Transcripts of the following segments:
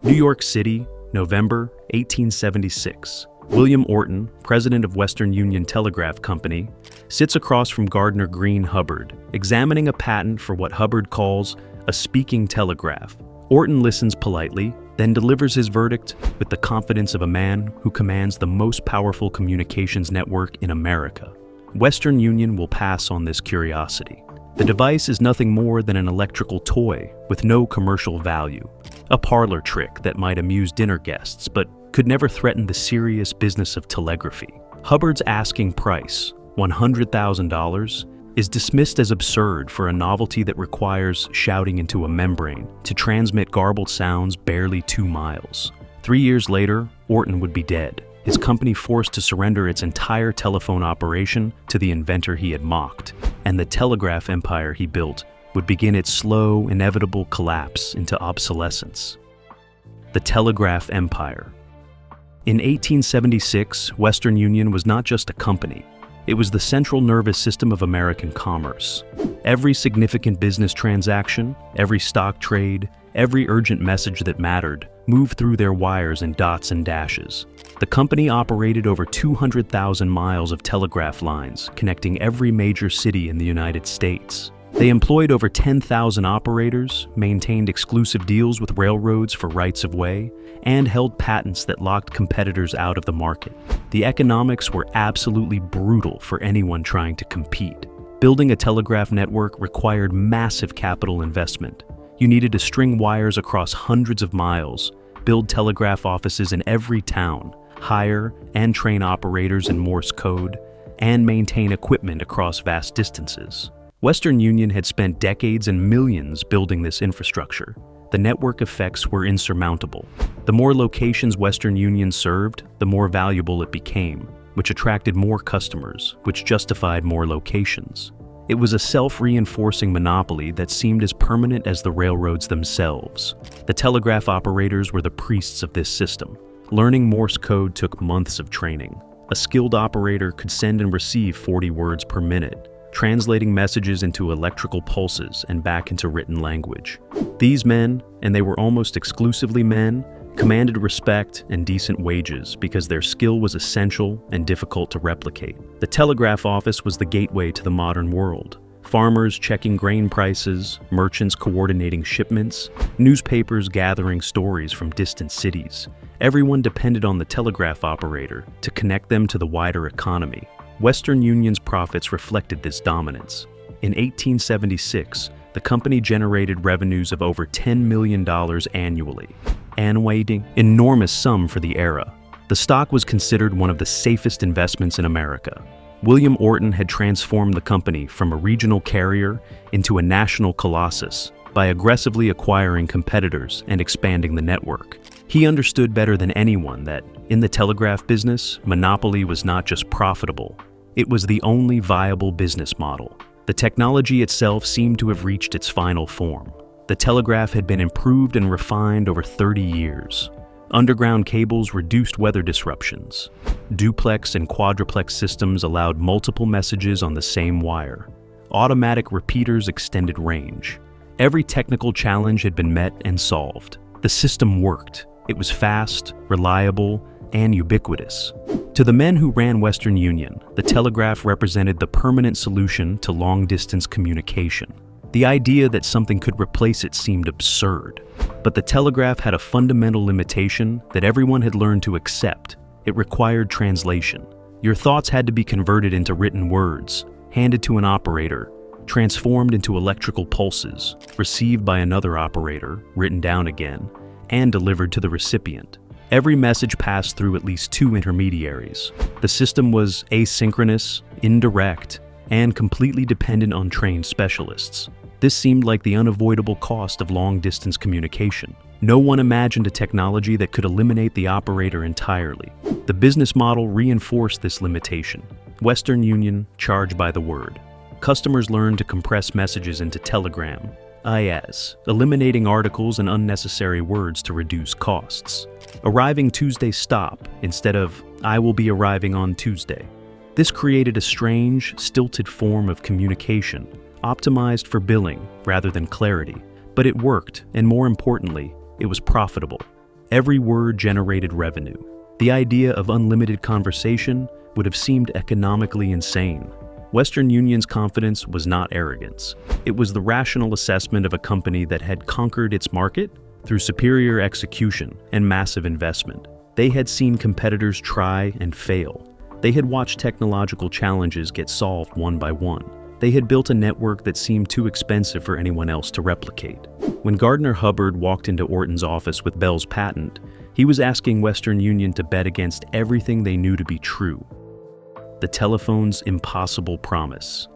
New York City, November 1876. William Orton, president of Western Union Telegraph Company, sits across from Gardner Greene Hubbard, examining a patent for what Hubbard calls a speaking telegraph. Orton listens politely, then delivers his verdict with the confidence of a man who commands the most powerful communications network in America. Western Union will pass on this curiosity. The device is nothing more than an electrical toy with no commercial value, a parlor trick that might amuse dinner guests but could never threaten the serious business of telegraphy. Hubbard's asking price, $100,000, is dismissed as absurd for a novelty that requires shouting into a membrane to transmit garbled sounds barely 2 miles. 3 years later, Orton would be dead, his company forced to surrender its entire telephone operation to the inventor he had mocked, and the telegraph empire he built would begin its slow, inevitable collapse into obsolescence. The Telegraph Empire. In 1876, Western Union was not just a company. It was the central nervous system of American commerce. Every significant business transaction, every stock trade, every urgent message that mattered moved through their wires in dots and dashes. The company operated over 200,000 miles of telegraph lines, connecting every major city in the United States. They employed over 10,000 operators, maintained exclusive deals with railroads for rights of way, and held patents that locked competitors out of the market. The economics were absolutely brutal for anyone trying to compete. Building a telegraph network required massive capital investment. You needed to string wires across hundreds of miles, build telegraph offices in every town, hire and train operators in Morse code, and maintain equipment across vast distances. Western Union had spent decades and millions building this infrastructure. The network effects were insurmountable. The more locations Western Union served, the more valuable it became, which attracted more customers, which justified more locations. It was a self-reinforcing monopoly that seemed as permanent as the railroads themselves. The telegraph operators were the priests of this system. Learning Morse code took months of training. A skilled operator could send and receive 40 words per minute, translating messages into electrical pulses and back into written language. These men, and they were almost exclusively men, commanded respect and decent wages because their skill was essential and difficult to replicate. The telegraph office was the gateway to the modern world. Farmers checking grain prices, merchants coordinating shipments, newspapers gathering stories from distant cities. Everyone depended on the telegraph operator to connect them to the wider economy. Western Union's profits reflected this dominance. In 1876, the company generated revenues of over $10 million annually, an enormous sum for the era. The stock was considered one of the safest investments in America. William Orton had transformed the company from a regional carrier into a national colossus by aggressively acquiring competitors and expanding the network. He understood better than anyone that, in the telegraph business, monopoly was not just profitable, it was the only viable business model. The technology itself seemed to have reached its final form. The telegraph had been improved and refined over 30 years. Underground cables reduced weather disruptions. Duplex and quadruplex systems allowed multiple messages on the same wire. Automatic repeaters extended range. Every technical challenge had been met and solved. The system worked. It was fast, reliable, and ubiquitous. To the men who ran Western Union, the telegraph represented the permanent solution to long-distance communication. The idea that something could replace it seemed absurd. But the telegraph had a fundamental limitation that everyone had learned to accept. It required translation. Your thoughts had to be converted into written words, handed to an operator, transformed into electrical pulses, received by another operator, written down again, and delivered to the recipient. Every message passed through at least 2 intermediaries. The system was asynchronous, indirect, and completely dependent on trained specialists. This seemed like the unavoidable cost of long-distance communication. No one imagined a technology that could eliminate the operator entirely. The business model reinforced this limitation. Western Union charged by the word. Customers learned to compress messages into telegram, IS, eliminating articles and unnecessary words to reduce costs. Arriving Tuesday stop instead of I will be arriving on Tuesday. This created a strange, stilted form of communication, optimized for billing rather than clarity. But it worked, and more importantly, it was profitable. Every word generated revenue. The idea of unlimited conversation would have seemed economically insane. Western Union's confidence was not arrogance. It was the rational assessment of a company that had conquered its market through superior execution and massive investment. They had seen competitors try and fail. They had watched technological challenges get solved one by one. They had built a network that seemed too expensive for anyone else to replicate. When Gardner Hubbard walked into Orton's office with Bell's patent, he was asking Western Union to bet against everything they knew to be true. The telephone's impossible promise.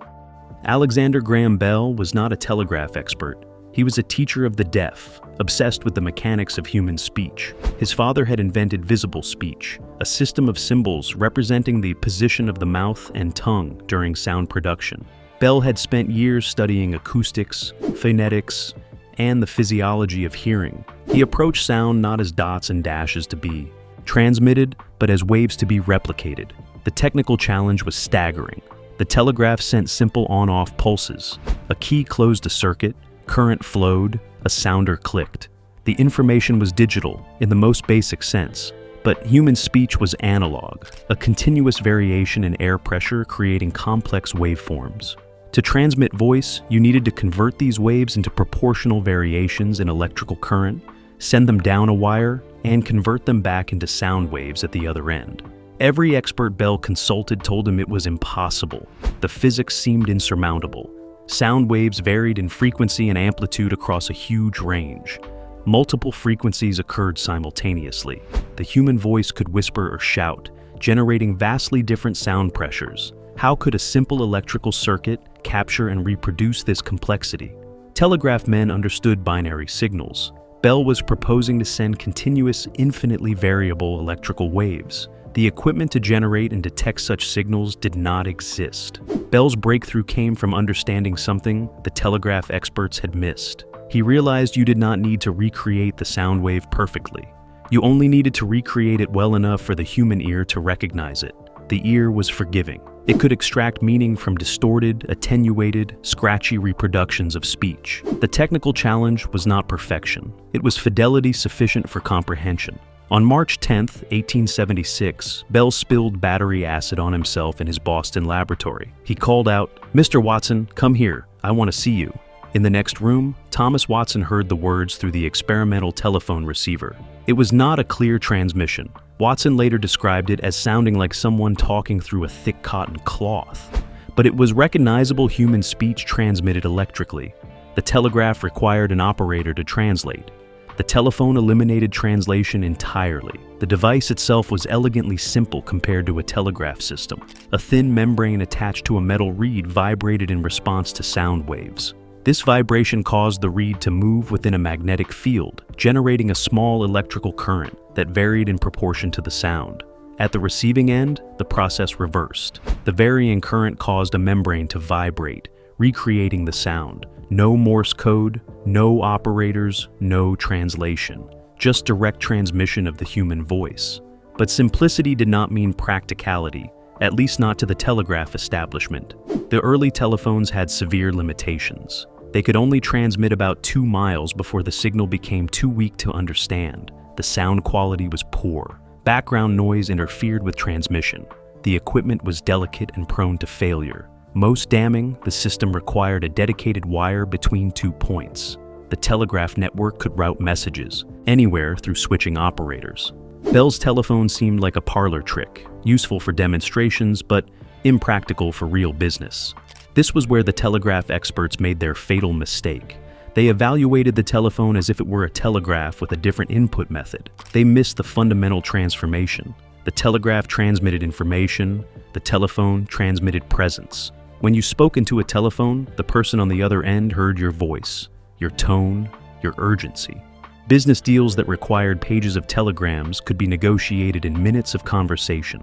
Alexander Graham Bell was not a telegraph expert. He was a teacher of the deaf, obsessed with the mechanics of human speech. His father had invented visible speech, a system of symbols representing the position of the mouth and tongue during sound production. Bell had spent years studying acoustics, phonetics, and the physiology of hearing. He approached sound not as dots and dashes to be transmitted, but as waves to be replicated. The technical challenge was staggering. The telegraph sent simple on-off pulses. A key closed a circuit, current flowed, a sounder clicked. The information was digital in the most basic sense, but human speech was analog, a continuous variation in air pressure creating complex waveforms. To transmit voice, you needed to convert these waves into proportional variations in electrical current, send them down a wire, and convert them back into sound waves at the other end. Every expert Bell consulted told him it was impossible. The physics seemed insurmountable. Sound waves varied in frequency and amplitude across a huge range. Multiple frequencies occurred simultaneously. The human voice could whisper or shout, generating vastly different sound pressures. How could a simple electrical circuit capture and reproduce this complexity? Telegraph men understood binary signals. Bell was proposing to send continuous, infinitely variable electrical waves. The equipment to generate and detect such signals did not exist. Bell's breakthrough came from understanding something the telegraph experts had missed. He realized you did not need to recreate the sound wave perfectly. You only needed to recreate it well enough for the human ear to recognize it. The ear was forgiving. It could extract meaning from distorted, attenuated, scratchy reproductions of speech. The technical challenge was not perfection. It was fidelity sufficient for comprehension. On March 10, 1876, Bell spilled battery acid on himself in his Boston laboratory. He called out, "Mr. Watson, come here. I want to see you." In the next room, Thomas Watson heard the words through the experimental telephone receiver. It was not a clear transmission. Watson later described it as sounding like someone talking through a thick cotton cloth. But it was recognizable human speech transmitted electrically. The telegraph required an operator to translate. The telephone eliminated translation entirely. The device itself was elegantly simple compared to a telegraph system. A thin membrane attached to a metal reed vibrated in response to sound waves. This vibration caused the reed to move within a magnetic field, generating a small electrical current that varied in proportion to the sound. At the receiving end, the process reversed. The varying current caused a membrane to vibrate, recreating the sound. No Morse code, no operators, no translation. Just direct transmission of the human voice. But simplicity did not mean practicality, at least not to the telegraph establishment. The early telephones had severe limitations. They could only transmit about 2 miles before the signal became too weak to understand. The sound quality was poor. Background noise interfered with transmission. The equipment was delicate and prone to failure. Most damning, the system required a dedicated wire between 2 points. The telegraph network could route messages anywhere through switching operators. Bell's telephone seemed like a parlor trick, useful for demonstrations but impractical for real business. This was where the telegraph experts made their fatal mistake. They evaluated the telephone as if it were a telegraph with a different input method. They missed the fundamental transformation. The telegraph transmitted information, the telephone transmitted presence. When you spoke into a telephone, the person on the other end heard your voice, your tone, your urgency. Business deals that required pages of telegrams could be negotiated in minutes of conversation.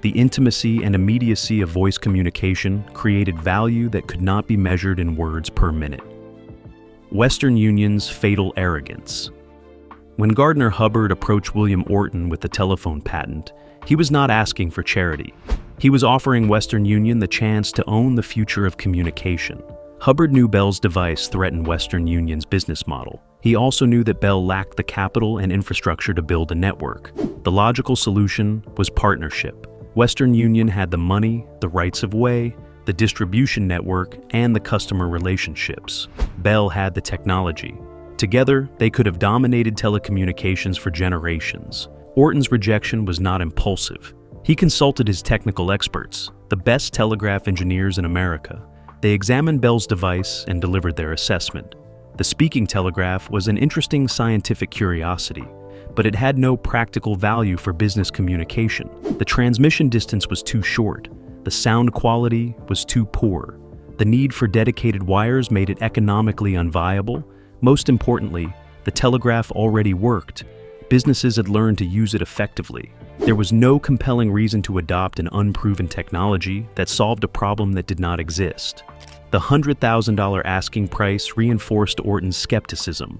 The intimacy and immediacy of voice communication created value that could not be measured in words per minute. Western Union's fatal arrogance. When Gardner Hubbard approached William Orton with the telephone patent, he was not asking for charity. He was offering Western Union the chance to own the future of communication. Hubbard knew Bell's device threatened Western Union's business model. He also knew that Bell lacked the capital and infrastructure to build a network. The logical solution was partnership. Western Union had the money, the rights of way, the distribution network, and the customer relationships. Bell had the technology. Together, they could have dominated telecommunications for generations. Orton's rejection was not impulsive. He consulted his technical experts, the best telegraph engineers in America. They examined Bell's device and delivered their assessment. The speaking telegraph was an interesting scientific curiosity, but it had no practical value for business communication. The transmission distance was too short. The sound quality was too poor. The need for dedicated wires made it economically unviable. Most importantly, the telegraph already worked. Businesses had learned to use it effectively. There was no compelling reason to adopt an unproven technology that solved a problem that did not exist. The $100,000 asking price reinforced Orton's skepticism.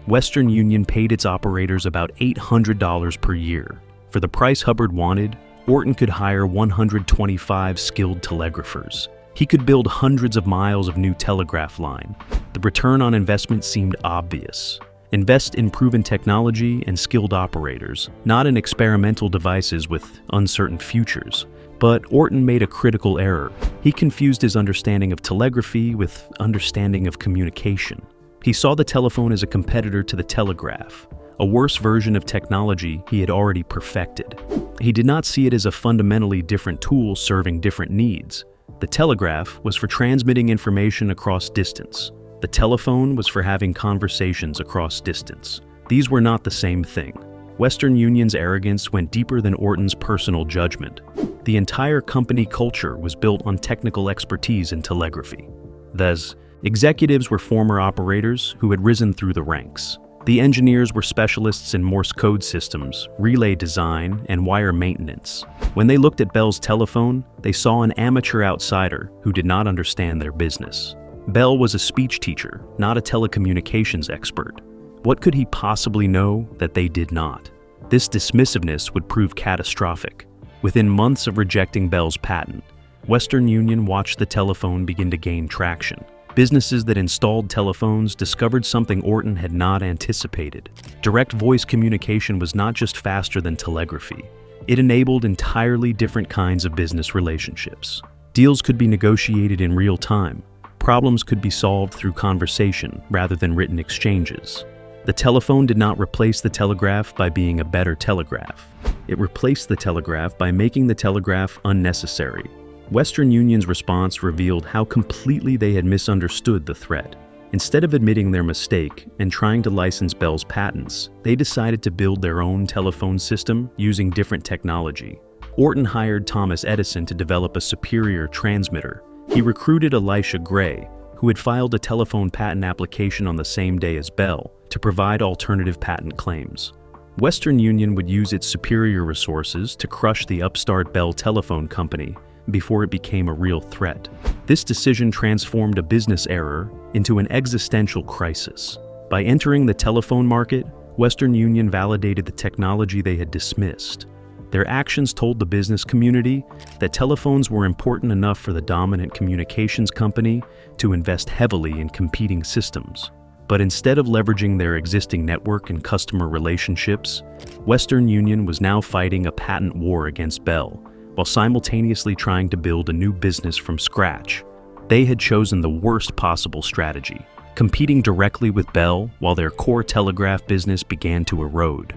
Western Union paid its operators about $800 per year. For the price Hubbard wanted, Orton could hire 125 skilled telegraphers. He could build hundreds of miles of new telegraph line. The return on investment seemed obvious. Invest in proven technology and skilled operators, not in experimental devices with uncertain futures. But Orton made a critical error. He confused his understanding of telegraphy with understanding of communication. He saw the telephone as a competitor to the telegraph, a worse version of technology he had already perfected. He did not see it as a fundamentally different tool serving different needs. The telegraph was for transmitting information across distance. The telephone was for having conversations across distance. These were not the same thing. Western Union's arrogance went deeper than Orton's personal judgment. The entire company culture was built on technical expertise in telegraphy. Thus, executives were former operators who had risen through the ranks. The engineers were specialists in Morse code systems, relay design, and wire maintenance. When they looked at Bell's telephone, they saw an amateur outsider who did not understand their business. Bell was a speech teacher, not a telecommunications expert. What could he possibly know that they did not? This dismissiveness would prove catastrophic. Within months of rejecting Bell's patent, Western Union watched the telephone begin to gain traction. Businesses that installed telephones discovered something Orton had not anticipated. Direct voice communication was not just faster than telegraphy. It enabled entirely different kinds of business relationships. Deals could be negotiated in real time. Problems could be solved through conversation rather than written exchanges. The telephone did not replace the telegraph by being a better telegraph. It replaced the telegraph by making the telegraph unnecessary. Western Union's response revealed how completely they had misunderstood the threat. Instead of admitting their mistake and trying to license Bell's patents, they decided to build their own telephone system using different technology. Orton hired Thomas Edison to develop a superior transmitter. He recruited Elisha Gray, who had filed a telephone patent application on the same day as Bell, to provide alternative patent claims. Western Union would use its superior resources to crush the upstart Bell Telephone Company before it became a real threat. This decision transformed a business error into an existential crisis. By entering the telephone market, Western Union validated the technology they had dismissed. Their actions told the business community that telephones were important enough for the dominant communications company to invest heavily in competing systems. But instead of leveraging their existing network and customer relationships, Western Union was now fighting a patent war against Bell, while simultaneously trying to build a new business from scratch. They had chosen the worst possible strategy, competing directly with Bell while their core telegraph business began to erode.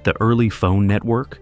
The early phone network?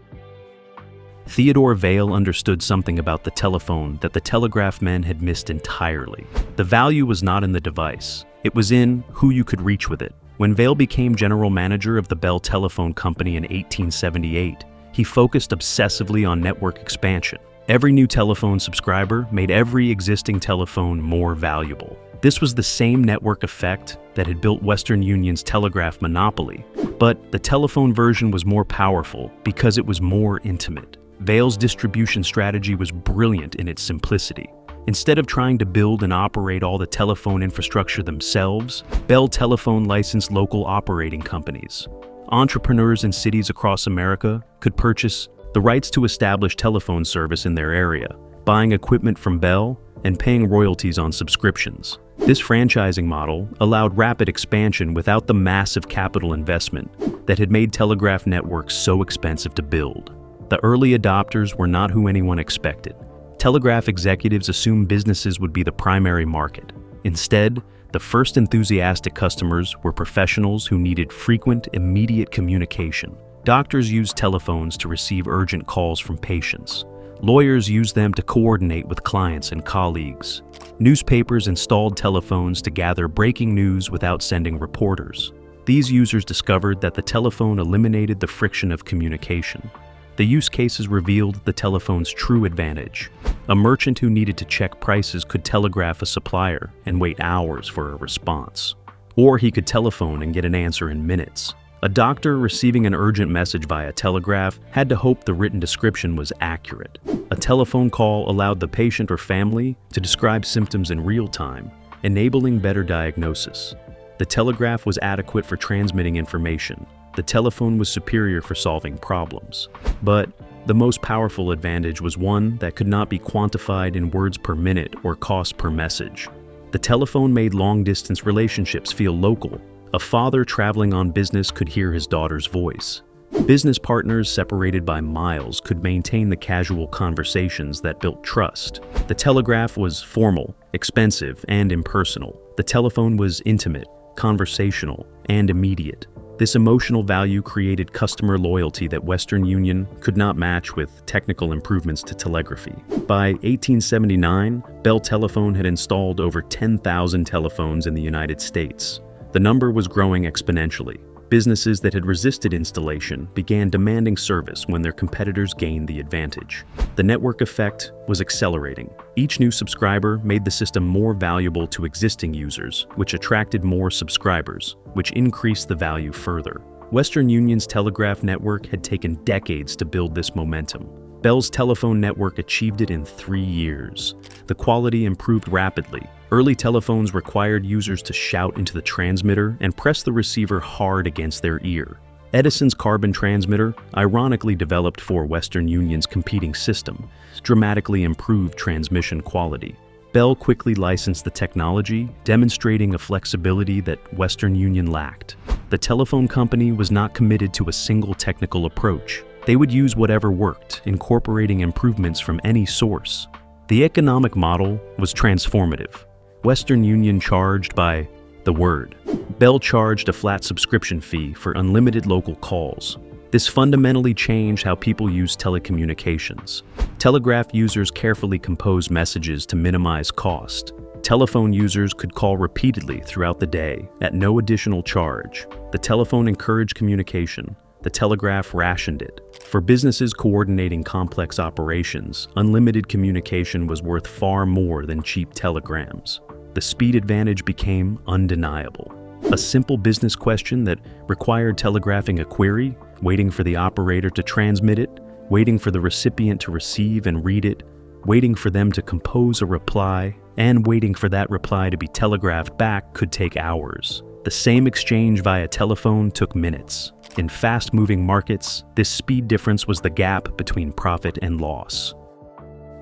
Theodore Vail understood something about the telephone that the telegraph men had missed entirely. The value was not in the device. It was in who you could reach with it. When Vail became general manager of the Bell Telephone Company in 1878, he focused obsessively on network expansion. Every new telephone subscriber made every existing telephone more valuable. This was the same network effect that had built Western Union's telegraph monopoly, but the telephone version was more powerful because it was more intimate. Vail's distribution strategy was brilliant in its simplicity. Instead of trying to build and operate all the telephone infrastructure themselves, Bell Telephone licensed local operating companies. Entrepreneurs in cities across America could purchase the rights to establish telephone service in their area. Buying equipment from Bell, and paying royalties on subscriptions. This franchising model allowed rapid expansion without the massive capital investment that had made telegraph networks so expensive to build. The early adopters were not who anyone expected. Telegraph executives assumed businesses would be the primary market. Instead, the first enthusiastic customers were professionals who needed frequent, immediate communication. Doctors used telephones to receive urgent calls from patients. Lawyers used them to coordinate with clients and colleagues. Newspapers installed telephones to gather breaking news without sending reporters. These users discovered that the telephone eliminated the friction of communication. The use cases revealed the telephone's true advantage. A merchant who needed to check prices could telegraph a supplier and wait hours for a response. Or he could telephone and get an answer in minutes. A doctor receiving an urgent message via telegraph had to hope the written description was accurate. A telephone call allowed the patient or family to describe symptoms in real time, enabling better diagnosis. The telegraph was adequate for transmitting information. The telephone was superior for solving problems. But the most powerful advantage was one that could not be quantified in words per minute or cost per message. The telephone made long-distance relationships feel local. A father traveling on business could hear his daughter's voice. Business partners separated by miles could maintain the casual conversations that built trust. The telegraph was formal, expensive, and impersonal. The telephone was intimate, conversational, and immediate. This emotional value created customer loyalty that Western Union could not match with technical improvements to telegraphy. By 1879, Bell Telephone had installed over 10,000 telephones in the United States. The number was growing exponentially. Businesses that had resisted installation began demanding service when their competitors gained the advantage. The network effect was accelerating. Each new subscriber made the system more valuable to existing users, which attracted more subscribers, which increased the value further. Western Union's telegraph network had taken decades to build this momentum. Bell's telephone network achieved it in 3 years. The quality improved rapidly. Early telephones required users to shout into the transmitter and press the receiver hard against their ear. Edison's carbon transmitter, ironically developed for Western Union's competing system, dramatically improved transmission quality. Bell quickly licensed the technology, demonstrating a flexibility that Western Union lacked. The telephone company was not committed to a single technical approach. They would use whatever worked, incorporating improvements from any source. The economic model was transformative. Western Union charged by the word. Bell charged a flat subscription fee for unlimited local calls. This fundamentally changed how people use telecommunications. Telegraph users carefully composed messages to minimize cost. Telephone users could call repeatedly throughout the day at no additional charge. The telephone encouraged communication. The telegraph rationed it. For businesses coordinating complex operations, unlimited communication was worth far more than cheap telegrams. The speed advantage became undeniable. A simple business question that required telegraphing a query, waiting for the operator to transmit it, waiting for the recipient to receive and read it, waiting for them to compose a reply, and waiting for that reply to be telegraphed back could take hours. The same exchange via telephone took minutes. In fast-moving markets, this speed difference was the gap between profit and loss.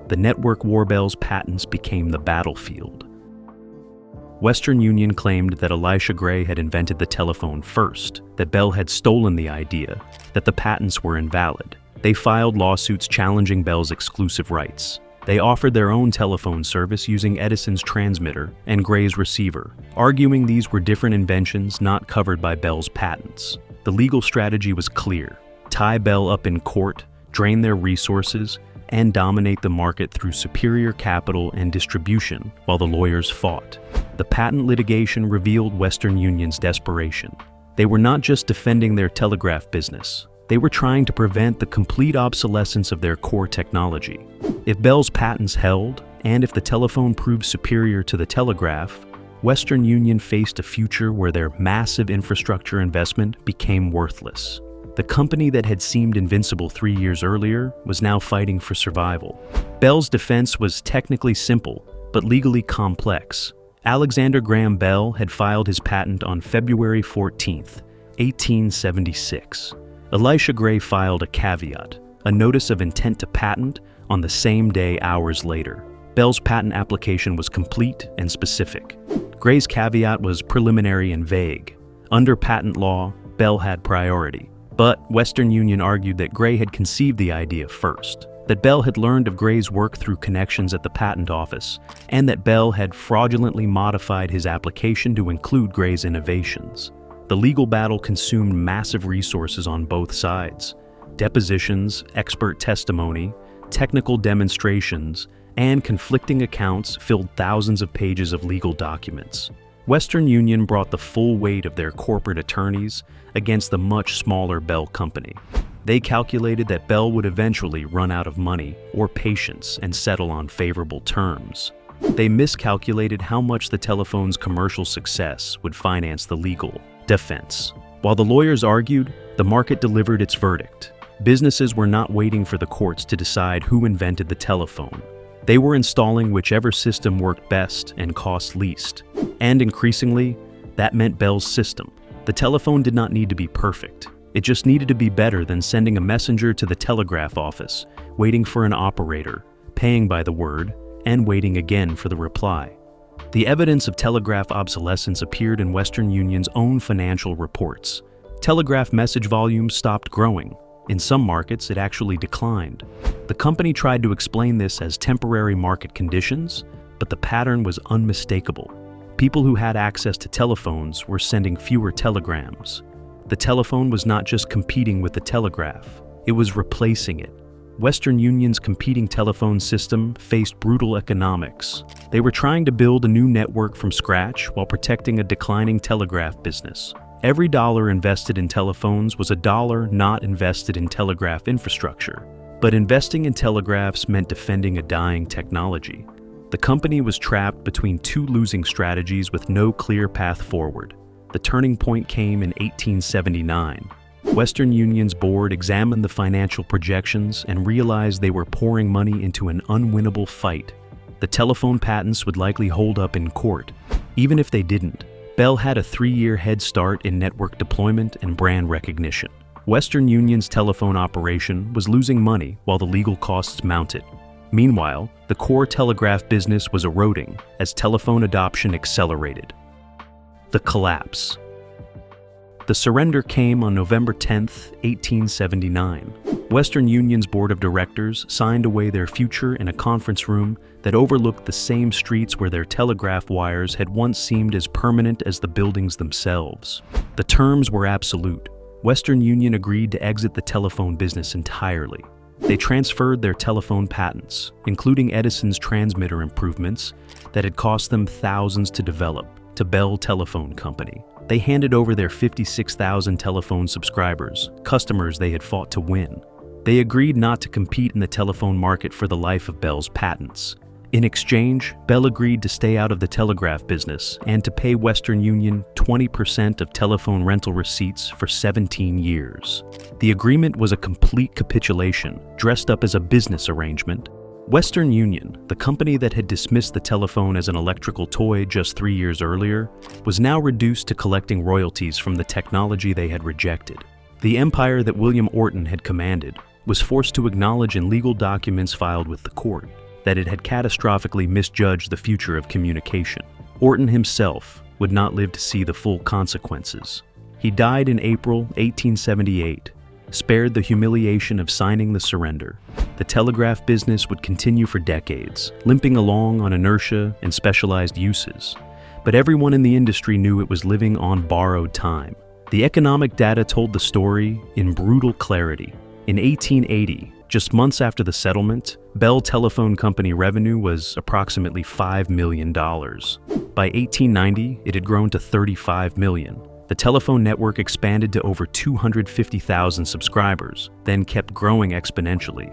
The network war Bell's patents became the battlefield. Western Union claimed that Elisha Gray had invented the telephone first, that Bell had stolen the idea, that the patents were invalid. They filed lawsuits challenging Bell's exclusive rights. They offered their own telephone service using Edison's transmitter and Gray's receiver, arguing these were different inventions not covered by Bell's patents. The legal strategy was clear: tie Bell up in court, drain their resources, and dominate the market through superior capital and distribution while the lawyers fought. The patent litigation revealed Western Union's desperation. They were not just defending their telegraph business. They were trying to prevent the complete obsolescence of their core technology. If Bell's patents held, and if the telephone proved superior to the telegraph, Western Union faced a future where their massive infrastructure investment became worthless. The company that had seemed invincible 3 years earlier was now fighting for survival. Bell's defense was technically simple, but legally complex. Alexander Graham Bell had filed his patent on February 14, 1876. Elisha Gray filed a caveat, a notice of intent to patent, on the same day hours later. Bell's patent application was complete and specific. Gray's caveat was preliminary and vague. Under patent law, Bell had priority. But Western Union argued that Gray had conceived the idea first, that Bell had learned of Gray's work through connections at the patent office, and that Bell had fraudulently modified his application to include Gray's innovations. The legal battle consumed massive resources on both sides. Depositions, expert testimony, technical demonstrations, and conflicting accounts filled thousands of pages of legal documents. Western Union brought the full weight of their corporate attorneys against the much smaller Bell company. They calculated that Bell would eventually run out of money or patience and settle on favorable terms. They miscalculated how much the telephone's commercial success would finance the legal defense. While the lawyers argued, the market delivered its verdict. Businesses were not waiting for the courts to decide who invented the telephone. They were installing whichever system worked best and cost least. And increasingly, that meant Bell's system. The telephone did not need to be perfect. It just needed to be better than sending a messenger to the telegraph office, waiting for an operator, paying by the word, and waiting again for the reply. The evidence of telegraph obsolescence appeared in Western Union's own financial reports. Telegraph message volumes stopped growing. In some markets, it actually declined. The company tried to explain this as temporary market conditions, but the pattern was unmistakable. People who had access to telephones were sending fewer telegrams. The telephone was not just competing with the telegraph, it was replacing it. Western Union's competing telephone system faced brutal economics. They were trying to build a new network from scratch while protecting a declining telegraph business. Every dollar invested in telephones was a dollar not invested in telegraph infrastructure. But investing in telegraphs meant defending a dying technology. The company was trapped between two losing strategies with no clear path forward. The turning point came in 1879. Western Union's board examined the financial projections and realized they were pouring money into an unwinnable fight. The telephone patents would likely hold up in court. Even if they didn't, Bell had a 3-year head start in network deployment and brand recognition. Western Union's telephone operation was losing money while the legal costs mounted. Meanwhile, the core telegraph business was eroding as telephone adoption accelerated. The collapse. The surrender came on November 10, 1879. Western Union's board of directors signed away their future in a conference room that overlooked the same streets where their telegraph wires had once seemed as permanent as the buildings themselves. The terms were absolute. Western Union agreed to exit the telephone business entirely. They transferred their telephone patents, including Edison's transmitter improvements that had cost them thousands to develop, to Bell Telephone Company. They handed over their 56,000 telephone subscribers, customers they had fought to win. They agreed not to compete in the telephone market for the life of Bell's patents. In exchange, Bell agreed to stay out of the telegraph business and to pay Western Union 20% of telephone rental receipts for 17 years. The agreement was a complete capitulation, dressed up as a business arrangement. Western Union, the company that had dismissed the telephone as an electrical toy just 3 years earlier, was now reduced to collecting royalties from the technology they had rejected. The empire that William Orton had commanded was forced to acknowledge in legal documents filed with the court that it had catastrophically misjudged the future of communication. Orton himself would not live to see the full consequences. He died in April 1878, spared the humiliation of signing the surrender. The telegraph business would continue for decades, limping along on inertia and specialized uses. But everyone in the industry knew it was living on borrowed time. The economic data told the story in brutal clarity. In 1880, just months after the settlement, Bell Telephone Company revenue was approximately $5 million. By 1890, it had grown to $35 million. The telephone network expanded to over 250,000 subscribers, then kept growing exponentially.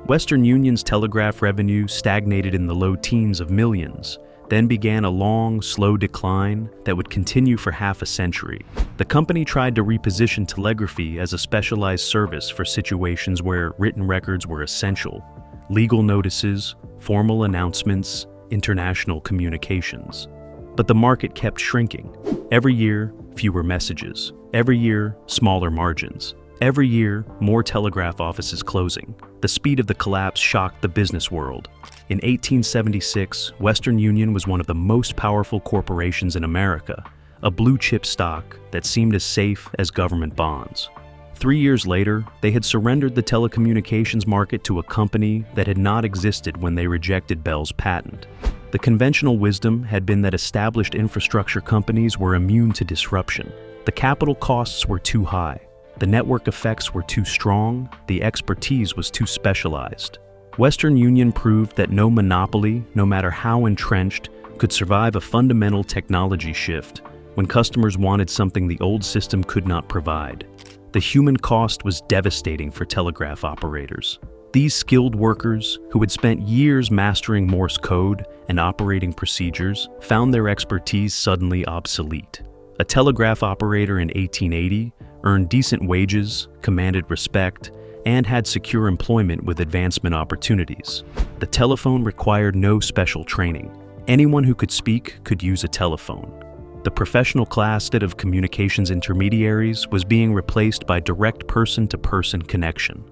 Western Union's telegraph revenue stagnated in the low teens of millions, then began a long, slow decline that would continue for half a century. The company tried to reposition telegraphy as a specialized service for situations where written records were essential: legal notices, formal announcements, international communications. But the market kept shrinking. Every year, fewer messages. Every year, smaller margins. Every year, more telegraph offices closing. The speed of the collapse shocked the business world. In 1876, Western Union was one of the most powerful corporations in America, a blue-chip stock that seemed as safe as government bonds. 3 years later, they had surrendered the telecommunications market to a company that had not existed when they rejected Bell's patent. The conventional wisdom had been that established infrastructure companies were immune to disruption. The capital costs were too high. The network effects were too strong. The expertise was too specialized. Western Union proved that no monopoly, no matter how entrenched, could survive a fundamental technology shift when customers wanted something the old system could not provide. The human cost was devastating for telegraph operators. These skilled workers, who had spent years mastering Morse code and operating procedures, found their expertise suddenly obsolete. A telegraph operator in 1880 earned decent wages, commanded respect, and had secure employment with advancement opportunities. The telephone required no special training. Anyone who could speak could use a telephone. The professional class of communications intermediaries was being replaced by direct person-to-person connection.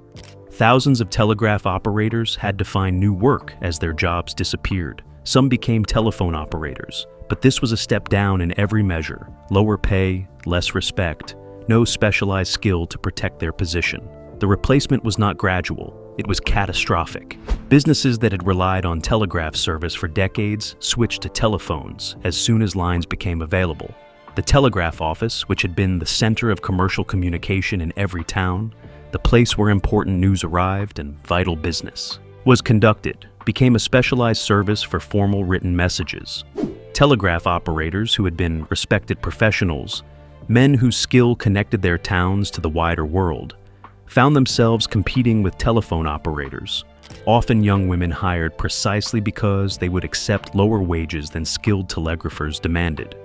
Thousands of telegraph operators had to find new work as their jobs disappeared. Some became telephone operators, but this was a step down in every measure: lower pay, less respect, no specialized skill to protect their position. The replacement was not gradual, it was catastrophic. Businesses that had relied on telegraph service for decades switched to telephones as soon as lines became available. The telegraph office, which had been the center of commercial communication in every town, the place where important news arrived and vital business was conducted, became a specialized service for formal written messages. Telegraph operators who had been respected professionals, men whose skill connected their towns to the wider world, found themselves competing with telephone operators, often young women hired precisely because they would accept lower wages than skilled telegraphers demanded.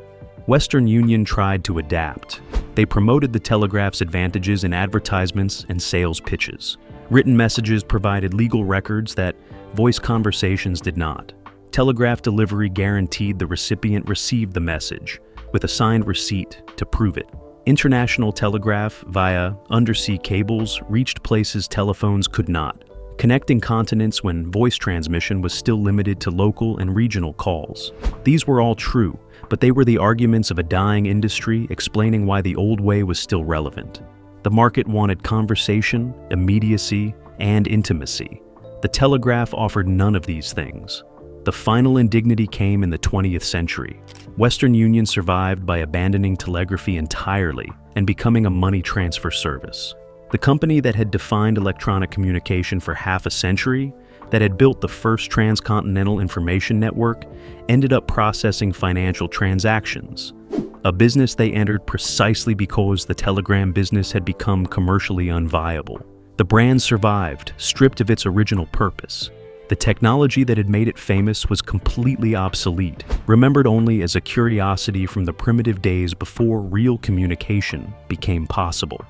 Western Union tried to adapt. They promoted the telegraph's advantages in advertisements and sales pitches. Written messages provided legal records that voice conversations did not. Telegraph delivery guaranteed the recipient received the message, with a signed receipt to prove it. International telegraph via undersea cables reached places telephones could not, connecting continents when voice transmission was still limited to local and regional calls. These were all true, but they were the arguments of a dying industry explaining why the old way was still relevant. The market wanted conversation, immediacy, and intimacy. The telegraph offered none of these things. The final indignity came in the 20th century. Western Union survived by abandoning telegraphy entirely and becoming a money transfer service. The company that had defined electronic communication for half a century, that had built the first transcontinental information network, ended up processing financial transactions. A business they entered precisely because the telegram business had become commercially unviable. The brand survived, stripped of its original purpose. The technology that had made it famous was completely obsolete, remembered only as a curiosity from the primitive days before real communication became possible.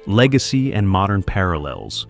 Legacy and modern parallels.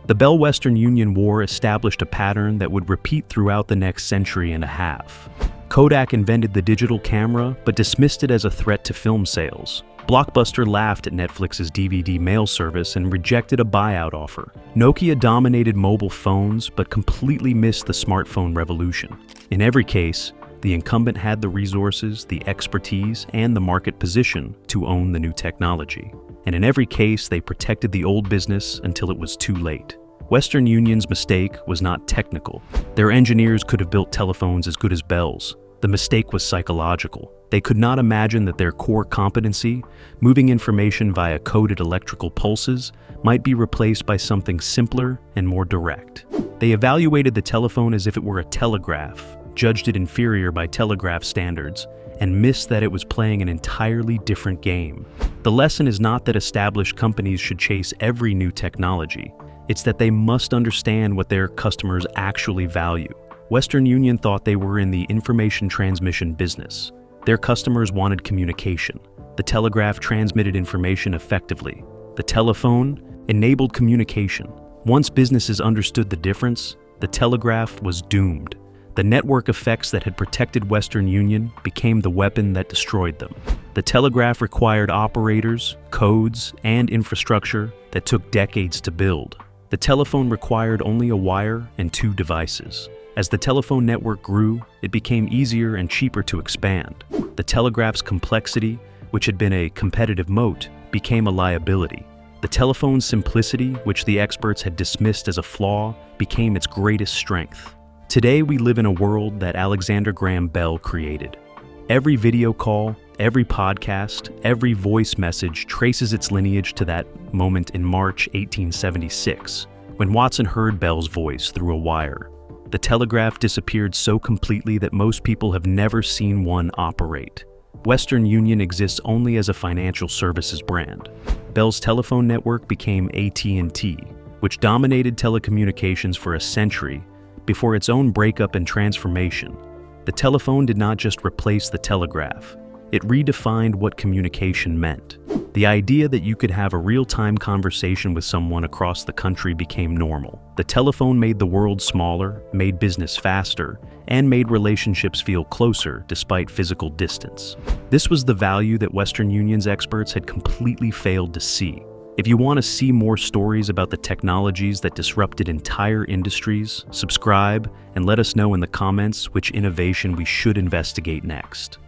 The Bell-Western Union War established a pattern that would repeat throughout the next century and a half. Kodak invented the digital camera, but dismissed it as a threat to film sales. Blockbuster laughed at Netflix's DVD mail service and rejected a buyout offer. Nokia dominated mobile phones, but completely missed the smartphone revolution. In every case, the incumbent had the resources, the expertise, and the market position to own the new technology. And in every case, they protected the old business until it was too late. Western Union's mistake was not technical. Their engineers could have built telephones as good as Bell's. The mistake was psychological. They could not imagine that their core competency, moving information via coded electrical pulses, might be replaced by something simpler and more direct. They evaluated the telephone as if it were a telegraph, judged it inferior by telegraph standards, and missed that it was playing an entirely different game. The lesson is not that established companies should chase every new technology. It's that they must understand what their customers actually value. Western Union thought they were in the information transmission business. Their customers wanted communication. The telegraph transmitted information effectively. The telephone enabled communication. Once businesses understood the difference, the telegraph was doomed. The network effects that had protected Western Union became the weapon that destroyed them. The telegraph required operators, codes, and infrastructure that took decades to build. The telephone required only a wire and two devices. As the telephone network grew, it became easier and cheaper to expand. The telegraph's complexity, which had been a competitive moat, became a liability. The telephone's simplicity, which the experts had dismissed as a flaw, became its greatest strength. Today, we live in a world that Alexander Graham Bell created. Every video call, every podcast, every voice message traces its lineage to that moment in March 1876, when Watson heard Bell's voice through a wire. The telegraph disappeared so completely that most people have never seen one operate. Western Union exists only as a financial services brand. Bell's telephone network became AT&T, which dominated telecommunications for a century before its own breakup and transformation. The telephone did not just replace the telegraph, it redefined what communication meant. The idea that you could have a real-time conversation with someone across the country became normal. The telephone made the world smaller, made business faster, and made relationships feel closer despite physical distance. This was the value that Western Union's experts had completely failed to see. If you want to see more stories about the technologies that disrupted entire industries, subscribe and let us know in the comments which innovation we should investigate next.